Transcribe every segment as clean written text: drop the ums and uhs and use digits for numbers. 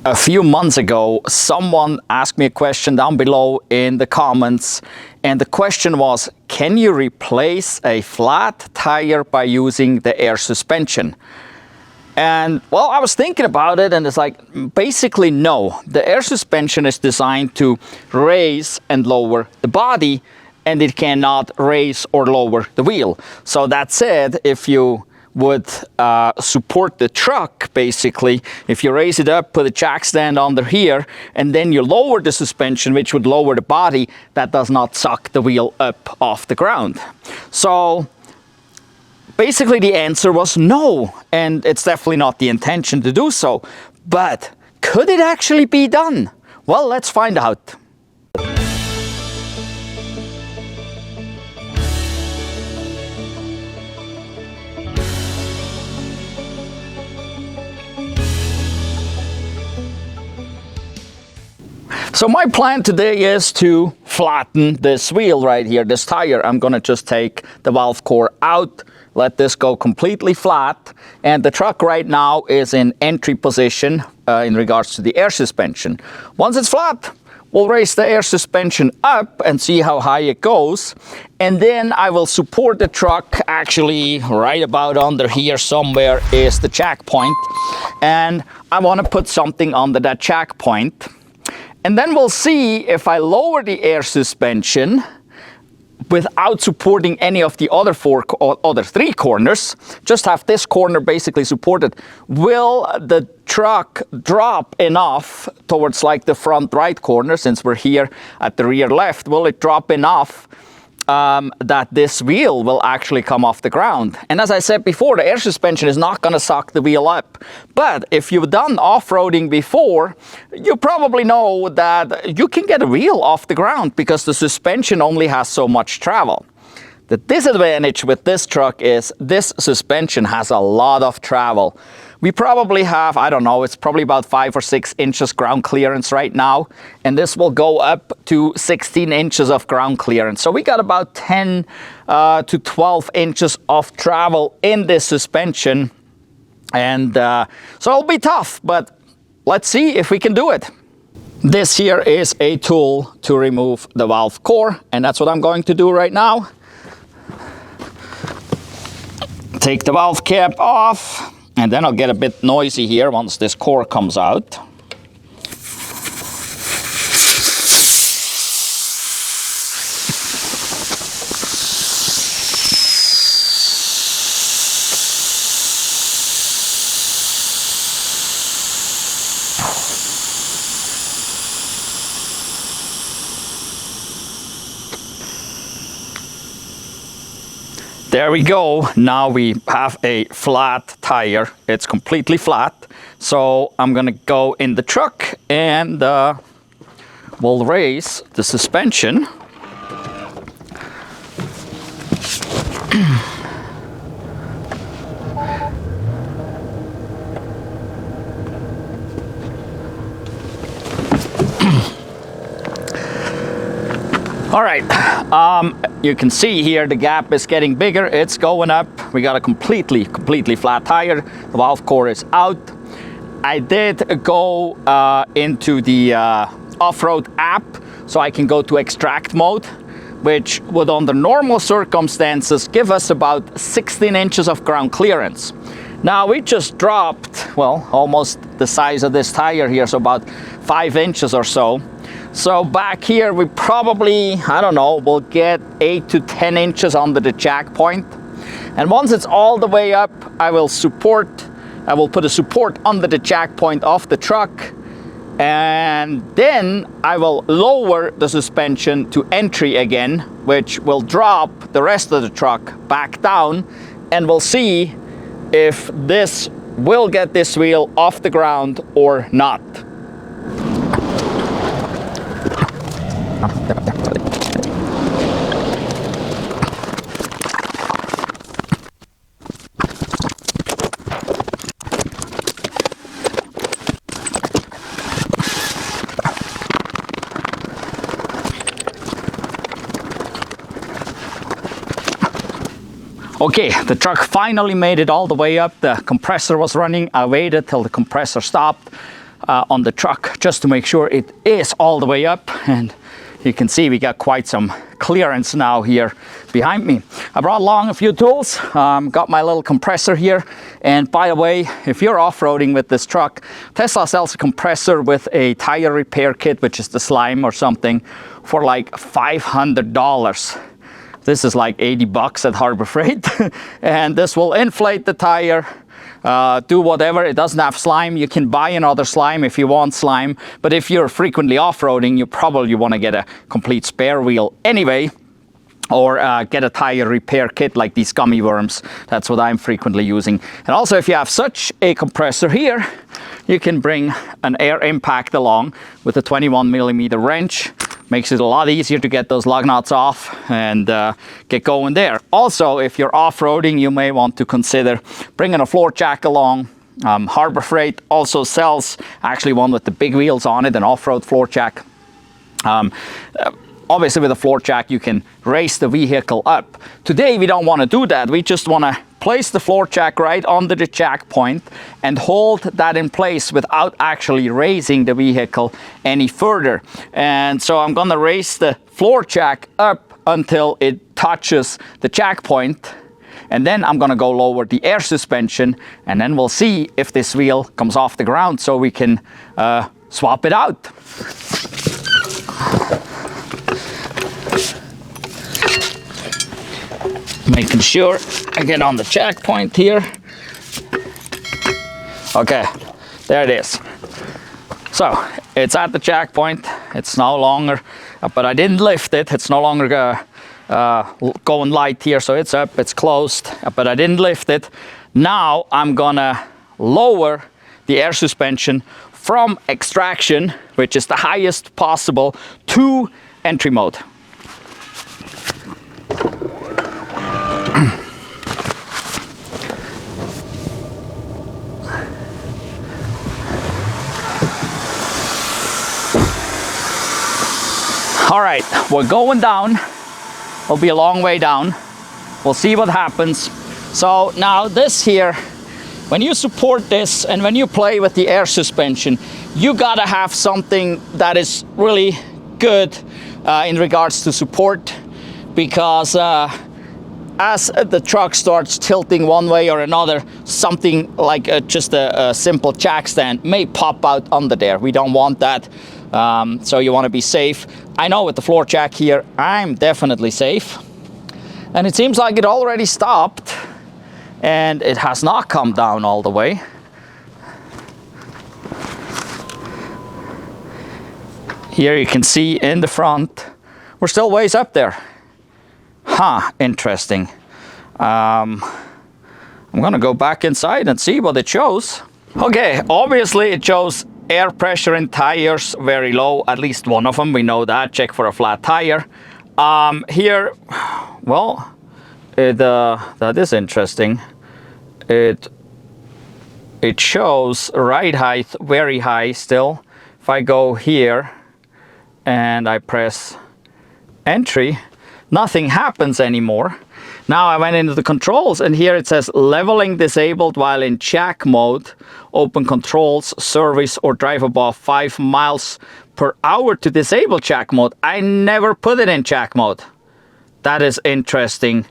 A few months ago, someone asked me a question down below in the comments, and the question was, can you replace a flat tire by using the air suspension? And well, I was thinking about it, and it's like, basically no. The air suspension is designed to raise and lower the body, and it cannot raise or lower the wheel. So that said, if you would support the truck, basically, if you raise it up, put a jack stand under here, and then you lower the suspension, which would lower the body, that does not suck the wheel up off the ground. So basically the answer was no, and it's definitely not the intention to do so. But could it actually be done? Well, let's find out. So my plan today is to flatten this wheel right here, this tire. I'm gonna just take the valve core out, let this go completely flat, and the truck right now is in entry position in regards to the air suspension. Once it's flat, we'll raise the air suspension up and see how high it goes, and then I will support the truck. Actually, right about under here somewhere is the jack point, and I want to put something under that jack point. And then we'll see if I lower the air suspension without supporting any of the other three corners, just have this corner basically supported, will the truck drop enough towards like the front right corner, since we're here at the rear left, will it drop enough that this wheel will actually come off the ground? And as I said before, the air suspension is not going to suck the wheel up. But if you've done off-roading before, you probably know that you can get a wheel off the ground because the suspension only has so much travel. The disadvantage with this truck is this suspension has a lot of travel. We probably have, I don't know, it's probably about 5 or 6 inches ground clearance right now, and this will go up to 16 inches of ground clearance. So we got about 10 to 12 inches of travel in this suspension, and so it'll be tough, but let's see if we can do it. This here is a tool to remove the valve core, and that's what I'm going to do right now. Take the valve cap off, and then I'll get a bit noisy here once this core comes out. There we go. Now we have a flat tire. It's completely flat. So I'm gonna go in the truck and we'll raise the suspension. All right, you can see here the gap is getting bigger, it's going up. We got a completely flat tire. The valve core is out. I did go into the off-road app, so I can go to extract mode, which would under normal circumstances give us about 16 inches of ground clearance. Now we just dropped, well, almost the size of this tire here, so about 5 inches or so. So back here we probably, I don't know, we'll get 8 to 10 inches under the jack point. And once it's all the way up, I will put a support under the jack point of the truck, and then I will lower the suspension to entry again, which will drop the rest of the truck back down, and we'll see if this will get this wheel off the ground or not. Okay, the truck finally made it all the way up. The compressor was running. I waited till the compressor stopped. on the truck just to make sure it is all the way up. And you can see we got quite some clearance now here behind me. I brought along a few tools, got my little compressor here. And by the way, if you're off-roading with this truck, Tesla sells a compressor with a tire repair kit, which is the slime or something, for like $500. This is like 80 bucks at Harbor Freight. And this will inflate the tire, do whatever. It doesn't have slime. You can buy another slime if you want slime. But if you're frequently off-roading, you probably want to get a complete spare wheel anyway. Or get a tire repair kit like these gummy worms. That's what I'm frequently using. And also, if you have such a compressor here, you can bring an air impact along with a 21mm wrench. Makes it a lot easier to get those lug nuts off and get going there. Also, if you're off-roading, you may want to consider bringing a floor jack along. Harbor Freight also sells actually one with the big wheels on it, an off-road floor jack. Obviously, with a floor jack, you can raise the vehicle up. Today, we don't want to do that. We just want to place the floor jack right under the jack point and hold that in place without actually raising the vehicle any further. And so I'm going to raise the floor jack up until it touches the jack point. And then I'm going to go lower the air suspension. And then we'll see if this wheel comes off the ground so we can swap it out. Making sure I get on the jack point here. Okay, there it is. So it's at the jack point. It's no longer, but I didn't lift it. It's no longer going light here, so it's up, it's closed, but I didn't lift it. Now I'm gonna lower the air suspension from extraction, which is the highest possible, to entry mode. All right, we're going down. It'll be a long way down. We'll see what happens. So now this here, when you support this and when you play with the air suspension, you gotta have something that is really good in regards to support, because as the truck starts tilting one way or another, something like just a simple jack stand may pop out under there. We don't want that. So you want to be safe. I know with the floor jack here, I'm definitely safe. And it seems like it already stopped. And it has not come down all the way. Here you can see in the front, we're still ways up there. Huh, interesting. I'm gonna go back inside and see what it shows. Okay, obviously it shows air pressure in tires very low, at least one of them, we know that. Check for a flat tire. Here, well, that is interesting. It shows ride height very high still. If I go here and I press entry, nothing happens anymore. Now I went into the controls and here it says leveling disabled while in jack mode. Open controls, service or drive above 5 miles per hour to disable jack mode. I never put it in jack mode. That is interesting.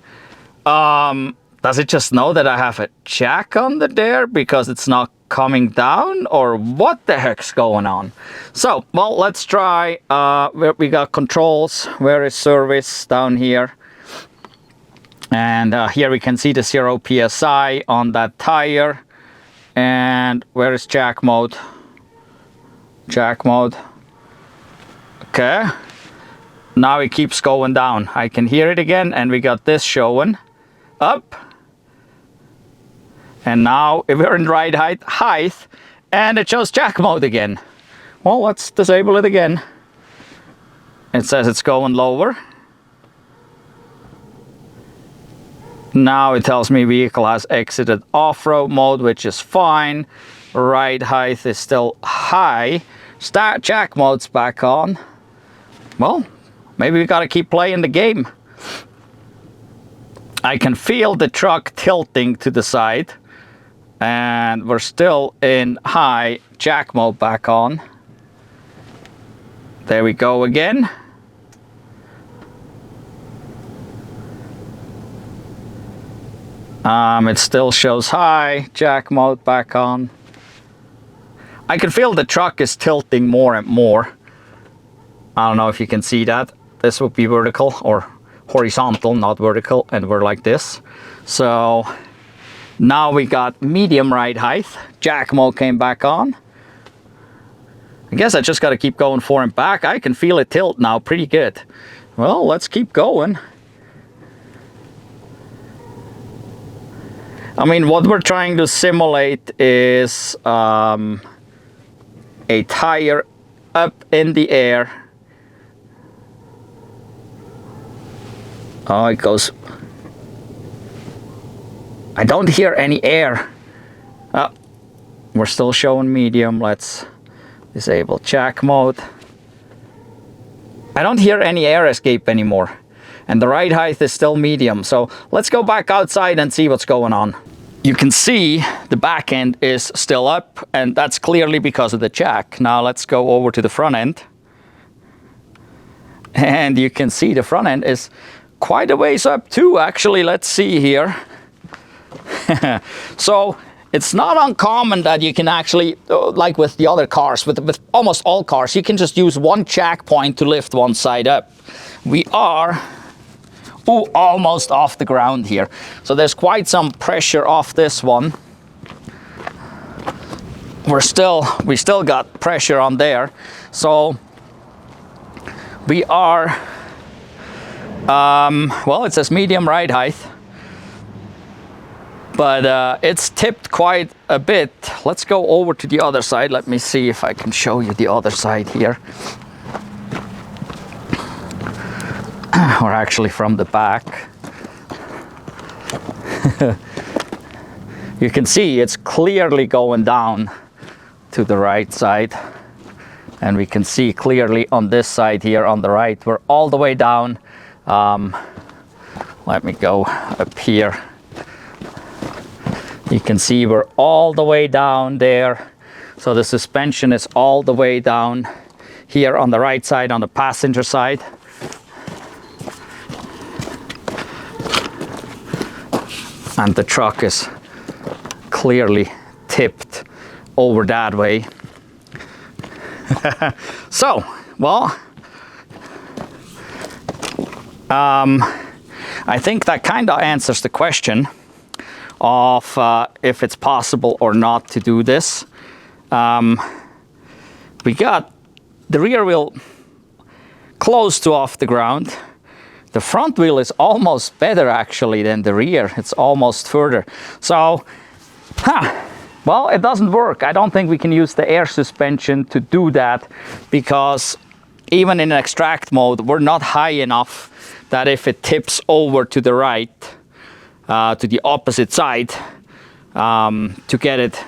Does it just know that I have a jack under there because it's not coming down, or what the heck's going on? So, well, let's try. We got controls. Where is service? Down here. And here we can see the 0 PSI on that tire. And where is jack mode? Jack mode. Okay. Now it keeps going down. I can hear it again, and we got this showing up. And now we're in ride height, and it shows jack mode again. Well, let's disable it again. It says it's going lower. Now it tells me vehicle has exited off-road mode, which is fine. Ride height is still high. Start jack mode's back on. Well, maybe we gotta keep playing the game. I can feel the truck tilting to the side. And we're still in high. Jack mode back on. There we go again. It still shows high. Jack mode back on. I can feel the truck is tilting more and more. I don't know if you can see that. This would be vertical or horizontal, not vertical, and we're like this. So now we got medium ride height. Jack mode came back on. I guess I just got to keep going forward and back. I can feel it tilt now pretty good. Well, let's keep going. I mean, what we're trying to simulate is a tire up in the air. Oh, it goes. I don't hear any air. Oh, we're still showing medium. Let's disable jack mode. I don't hear any air escape anymore. And the ride height is still medium. So let's go back outside and see what's going on. You can see the back end is still up, and that's clearly because of the jack. Now let's go over to the front end. And you can see the front end is quite a ways up too, actually. Let's see here. So it's not uncommon that you can actually, like with the other cars, with almost all cars, you can just use one jack point to lift one side up. We are almost off the ground here. So there's quite some pressure off this one. We still got pressure on there. So we are, well, it says medium ride height, but it's tipped quite a bit. Let's go over to the other side. Let me see if I can show you the other side here. Or actually from the back. You can see it's clearly going down to the right side. And we can see clearly on this side here on the right, we're all the way down. Let me go up here. You can see we're all the way down there. So the suspension is all the way down here on the right side, on the passenger side. And the truck is clearly tipped over that way. So, well, I think that kind of answers the question of if it's possible or not to do this. We got the rear wheel close to off the ground. The front wheel is almost better actually than the rear. It's almost further. So, well, it doesn't work. I don't think we can use the air suspension to do that, because even in extract mode, we're not high enough that if it tips over to the right, to the opposite side, to get it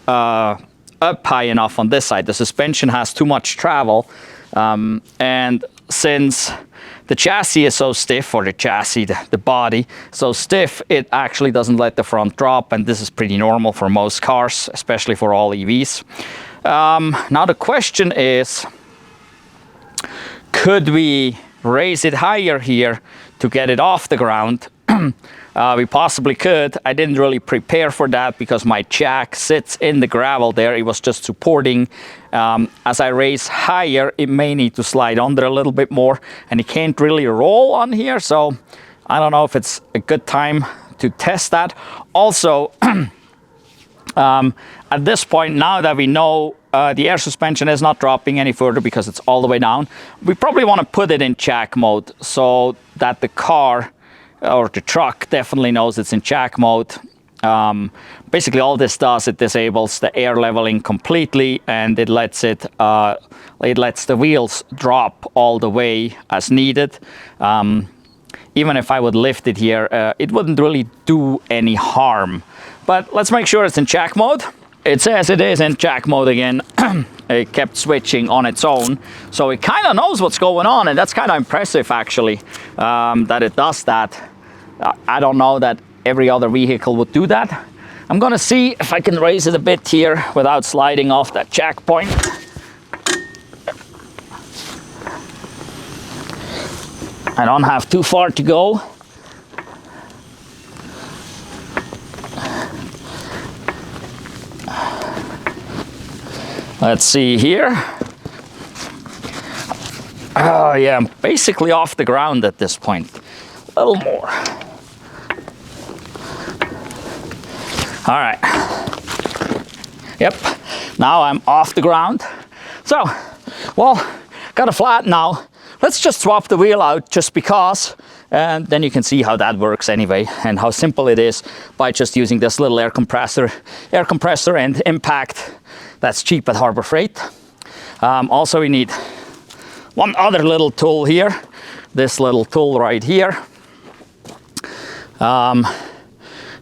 up high enough on this side. The suspension has too much travel, and since the chassis is so stiff, or the chassis, the body, so stiff, it actually doesn't let the front drop, and this is pretty normal for most cars, especially for all EVs. Now the question is, could we raise it higher here to get it off the ground? We possibly could. I didn't really prepare for that because my jack sits in the gravel there. It was just supporting. As I raise higher, it may need to slide under a little bit more, and it can't really roll on here. So I don't know if it's a good time to test that. Also, at this point, now that we know the air suspension is not dropping any further because it's all the way down, we probably want to put it in jack mode so that the car or the truck definitely knows it's in jack mode. Basically all this does, it disables the air leveling completely, and it lets the wheels drop all the way as needed. Even if I would lift it here, it wouldn't really do any harm. But let's make sure it's in jack mode. It says it is in jack mode again. It kept switching on its own, so it kind of knows what's going on, and that's kind of impressive actually, that it does that. I don't know that every other vehicle would do that, I'm gonna see if I can raise it a bit here without sliding off that jack point. I don't have too far to go. Let's see here. Oh yeah, I'm basically off the ground at this point. A little more. All right. Yep, now I'm off the ground. So, well, got a flat now. Let's just swap the wheel out just because, and then you can see how that works anyway, and how simple it is by just using this little air compressor and impact that's cheap at Harbor Freight. Also, we need one other little tool here, this little tool right here.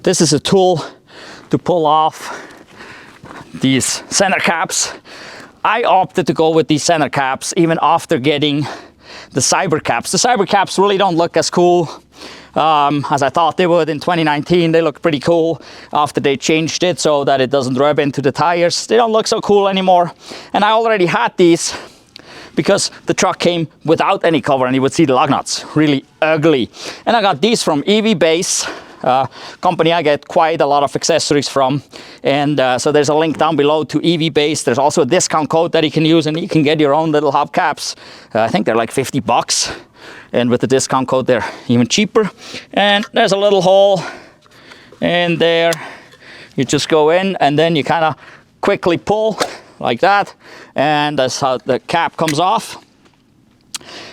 This is a tool to pull off these center caps. I opted to go with these center caps even after getting the cyber caps. The cyber caps really don't look as cool as I thought they would in 2019. They look pretty cool after they changed it so that it doesn't rub into the tires. They don't look so cool anymore. And I already had these because the truck came without any cover, and you would see the lug nuts, really ugly. And I got these from EVBASE, company I get quite a lot of accessories from. And so there's a link down below to EVBASE. There's also a discount code that you can use, and you can get your own little hubcaps. I think they're like 50 bucks. And with the discount code, they're even cheaper. And there's a little hole in there. You just go in, and then you kind of quickly pull like that. And that's how the cap comes off.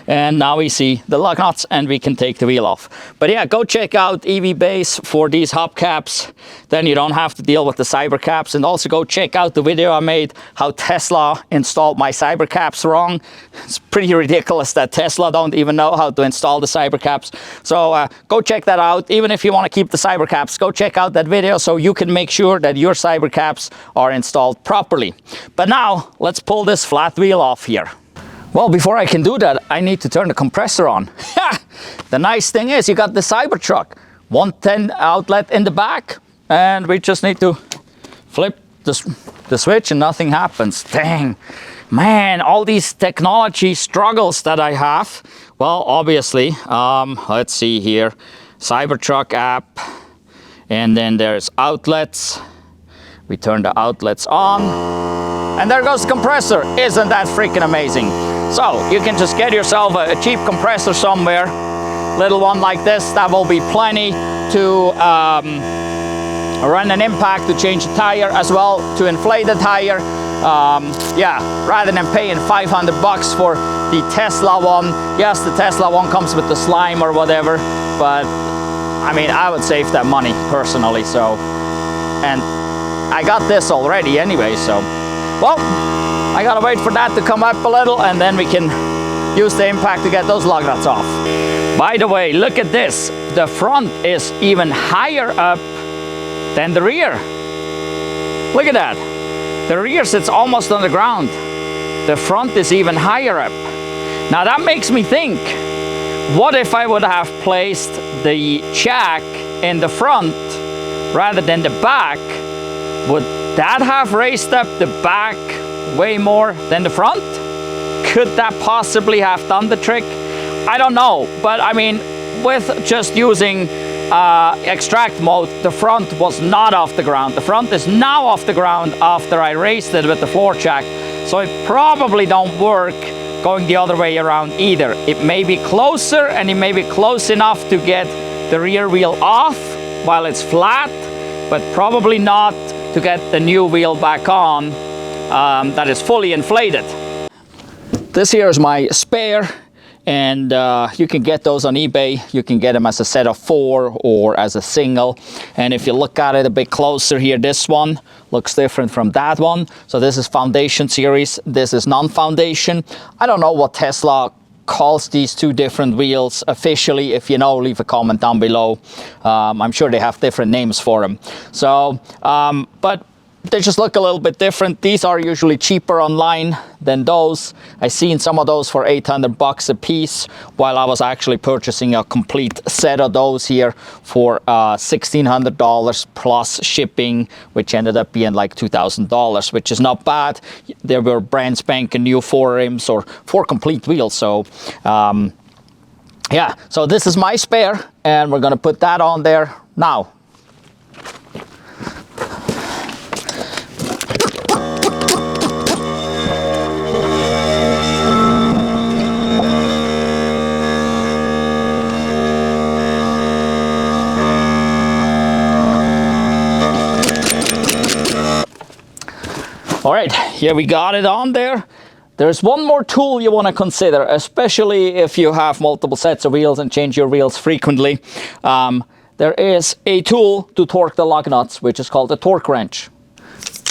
And now we see the lug nuts, and we can take the wheel off. But yeah, go check out EVBASE for these hubcaps. Then you don't have to deal with the cyber caps. And also go check out the video I made how Tesla installed my cyber caps wrong. It's pretty ridiculous that Tesla don't even know how to install the cyber caps. So go check that out. Even if you want to keep the cyber caps, go check out that video so you can make sure that your cyber caps are installed properly. But now let's pull this flat wheel off here. Well, before I can do that, I need to turn the compressor on. The nice thing is you got the Cybertruck, 110 outlet in the back, and we just need to flip the switch and nothing happens. Dang, man, all these technology struggles that I have. Well, obviously, let's see here, Cybertruck app, and then there's outlets. We turn the outlets on, and there goes the compressor. Isn't that freaking amazing? So you can just get yourself a cheap compressor somewhere, little one like this. That will be plenty to run an impact, to change the tire as well, to inflate the tire. Yeah, rather than paying 500 bucks for the Tesla one. Yes, the Tesla one comes with the slime or whatever, but I mean, I would save that money personally. So, and I got this already anyway, so, well, I gotta wait for that to come up a little, and then we can use the impact to get those lug nuts off. By the way, look at this. The front is even higher up than the rear. Look at that. The rear sits almost on the ground. The front is even higher up. Now that makes me think, what if I would have placed the jack in the front rather than the back? Would that have raised up the back way more than the front? Could that possibly have done the trick? I don't know, but I mean, with just using extract mode, the front was not off the ground. The front is now off the ground after I raised it with the floor jack, so it probably don't work going the other way around either. It may be closer, and it may be close enough to get the rear wheel off while it's flat, but probably not to get the new wheel back on that is fully inflated. This here is my spare, and you can get those on eBay. You can get them as a set of 4 or as a single. And if you look at it a bit closer here, this one looks different from that one. So this is foundation series, this is non-foundation. I don't know what Tesla calls these two different wheels officially. If you know, leave a comment down below. I'm sure they have different names for them. So, but They just look a little bit different. These are usually cheaper online than those. I seen some of those for 800 bucks a piece, while I was actually purchasing a complete set of those here for $1,600 plus shipping, which ended up being like $2,000, which is not bad. There were brand spanking new forerims or 4 complete wheels. So yeah, so this is my spare, and we're gonna put that on there now. All right, here we got it on there. There's one more tool you want to consider, especially if you have multiple sets of wheels and change your wheels frequently. There is a tool to torque the lug nuts, which is called a torque wrench.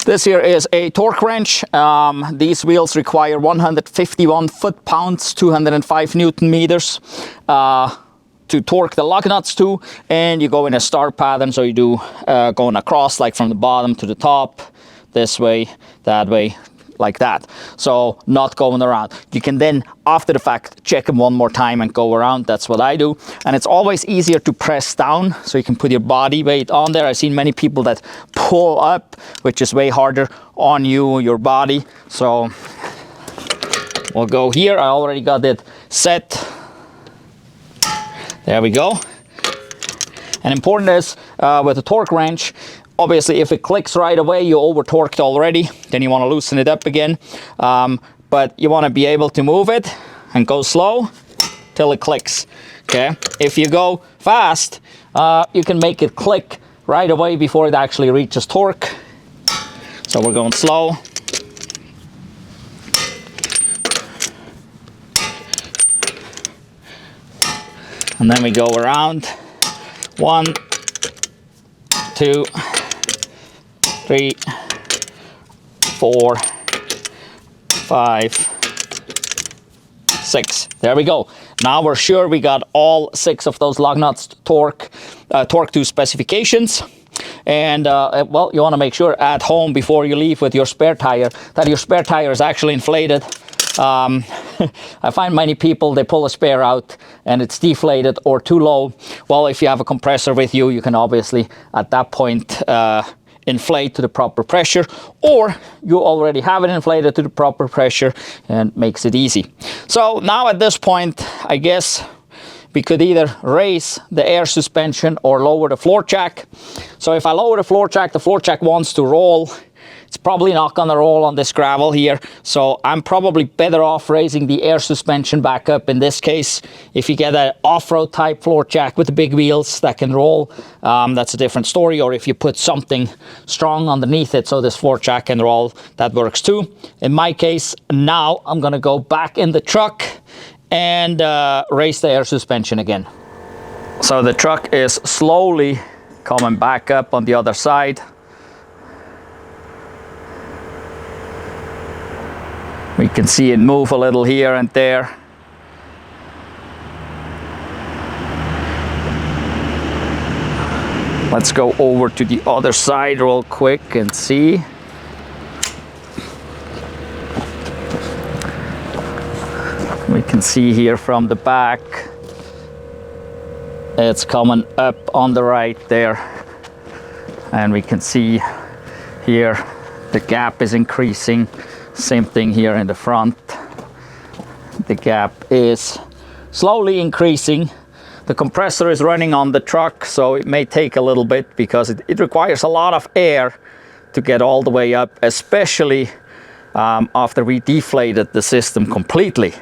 This here is a torque wrench. These wheels require 151 foot-pounds, 205 Newton meters to torque the lug nuts to, and you go in a star pattern, so you do going across, like from the bottom to the top, this way, that way, like that. So not going around. You can then, after the fact, check them one more time and go around. That's what I do. And it's always easier to press down, so you can put your body weight on there. I've seen many people that pull up, which is way harder on you, your body. So we'll go here. I already got it set. There we go. And important is, with a torque wrench, obviously, if it clicks right away, you over-torqued already. Then you want to loosen it up again. But you want to be able to move it and go slow till it clicks. Okay. If you go fast, you can make it click right away before it actually reaches torque. So we're going slow. And then we go around. 1, 2, 3, 4, 5, 6. There we go. Now we're sure we got all 6 of those lug nuts torque to specifications. And well, you want to make sure at home before you leave with your spare tire that your spare tire is actually inflated. I find many people, they pull a spare out and it's deflated or too low. Well, if you have a compressor with you, you can obviously at that point inflate to the proper pressure, or you already have it inflated to the proper pressure, and makes it easy. So now at this point, I guess we could either raise the air suspension or lower the floor jack. So if I lower the floor jack wants to roll. It's probably not gonna roll on this gravel here, so I'm probably better off raising the air suspension back up in this case. If you get an off-road type floor jack with the big wheels that can roll, that's a different story. Or if you put something strong underneath it so this floor jack can roll, that works too. In my case, now I'm gonna go back in the truck and raise the air suspension again. So the truck is slowly coming back up on the other side. We can see it move a little here and there. Let's go over to the other side real quick and see. We can see here from the back, it's coming up on the right there. And we can see here the gap is increasing. Same thing here in the front. The gap is slowly increasing. The compressor is running on the truck, so it may take a little bit because it requires a lot of air to get all the way up, especially after we deflated the system completely.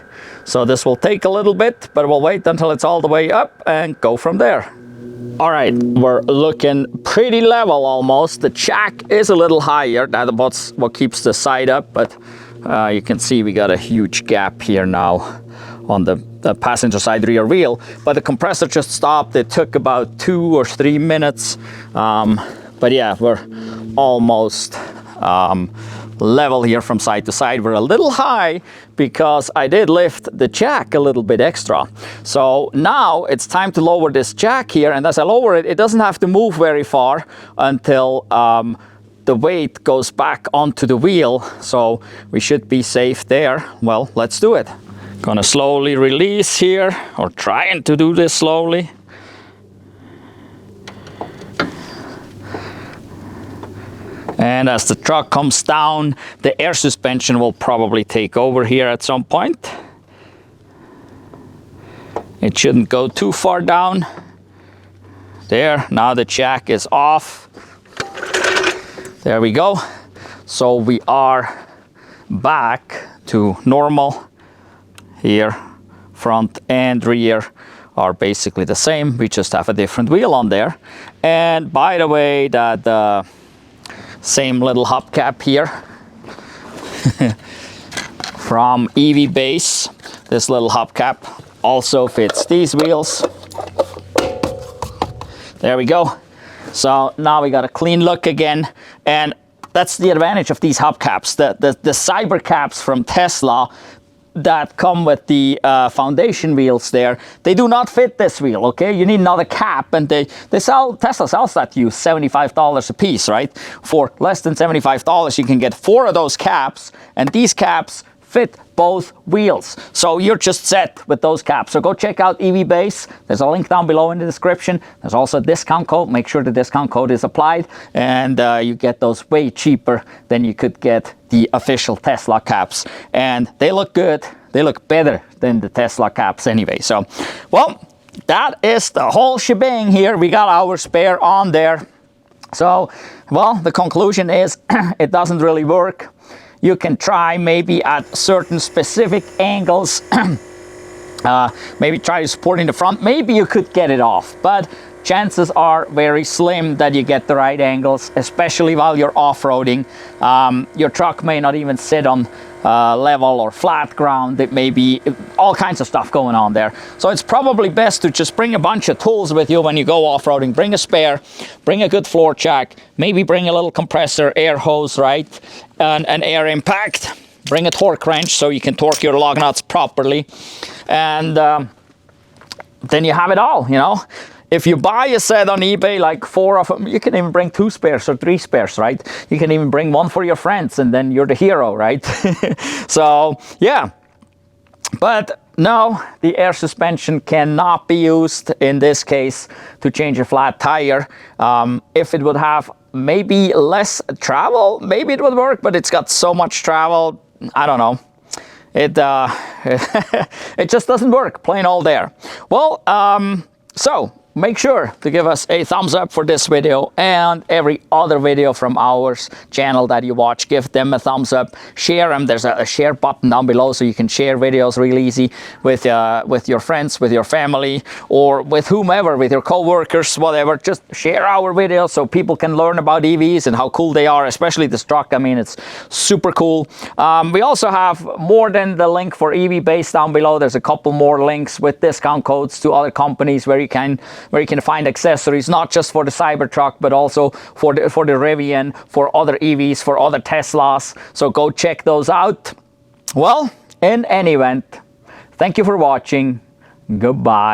So this will take a little bit, but we'll wait until it's all the way up and go from there. All right, we're looking pretty level almost. The jack is a little higher. That's what keeps the side up, but you can see we got a huge gap here now on the passenger side rear wheel. But the compressor just stopped. It took about 2 or 3 minutes. But yeah, we're almost level here from side to side. We're a little high because I did lift the jack a little bit extra. So now it's time to lower this jack here, and as I lower it, it doesn't have to move very far until the weight goes back onto the wheel, so we should be safe there. Well, let's do it. Gonna slowly release here, or trying to do this slowly. And as the truck comes down, the air suspension will probably take over here at some point. It shouldn't go too far down. There, now the jack is off. There we go. So we are back to normal. Here, front and rear are basically the same. We just have a different wheel on there. And by the way, that same little hubcap here from EVBASE. This little hubcap also fits these wheels. There we go. So now we got a clean look again, and that's the advantage of these hubcaps. The cyber caps from Tesla that come with the foundation wheels there, they do not fit this wheel, okay? You need another cap, and Tesla sells that to you $75 a piece, right? For less than $75, you can get 4 of those caps, and these caps fit both wheels. So you're just set with those caps. So go check out EVBASE. There's a link down below in the description. There's also a discount code. Make sure the discount code is applied, and you get those way cheaper than you could get the official Tesla caps. And they look good. They look better than the Tesla caps anyway. So, well, that is the whole shebang here. We got our spare on there. So, well, the conclusion is it doesn't really work. You can try maybe at certain specific angles, maybe try to support in the front. Maybe you could get it off, but chances are very slim that you get the right angles, especially while you're off-roading. Your truck may not even sit on level or flat ground. It may be all kinds of stuff going on there. So it's probably best to just bring a bunch of tools with you when you go off-roading. Bring a spare, bring a good floor jack, maybe bring a little compressor, air hose, right? An air impact. Bring a torque wrench so you can torque your lug nuts properly. And then you have it all, you know? If you buy a set on eBay, like 4 of them, you can even bring 2 spares or 3 spares, right? You can even bring 1 for your friends, and then you're the hero, right? So, yeah. But no, the air suspension cannot be used in this case to change a flat tire. If it would have maybe less travel, maybe it would work, but it's got so much travel, I don't know. It just doesn't work, plain old there. Well, so make sure to give us a thumbs up for this video and every other video from our channel that you watch. Give them a thumbs up, share them. There's a share button down below, so you can share videos real easy with your friends, with your family, or with whomever, with your co-workers, whatever. Just share our videos so people can learn about EVs and how cool they are, especially this truck. I mean, it's super cool. We also have more than the link for EVBASE down below. There's a couple more links with discount codes to other companies where you can find accessories, not just for the Cybertruck, but also for the Rivian, for other EVs, for other Teslas. So go check those out. Well, in any event, thank you for watching. Goodbye.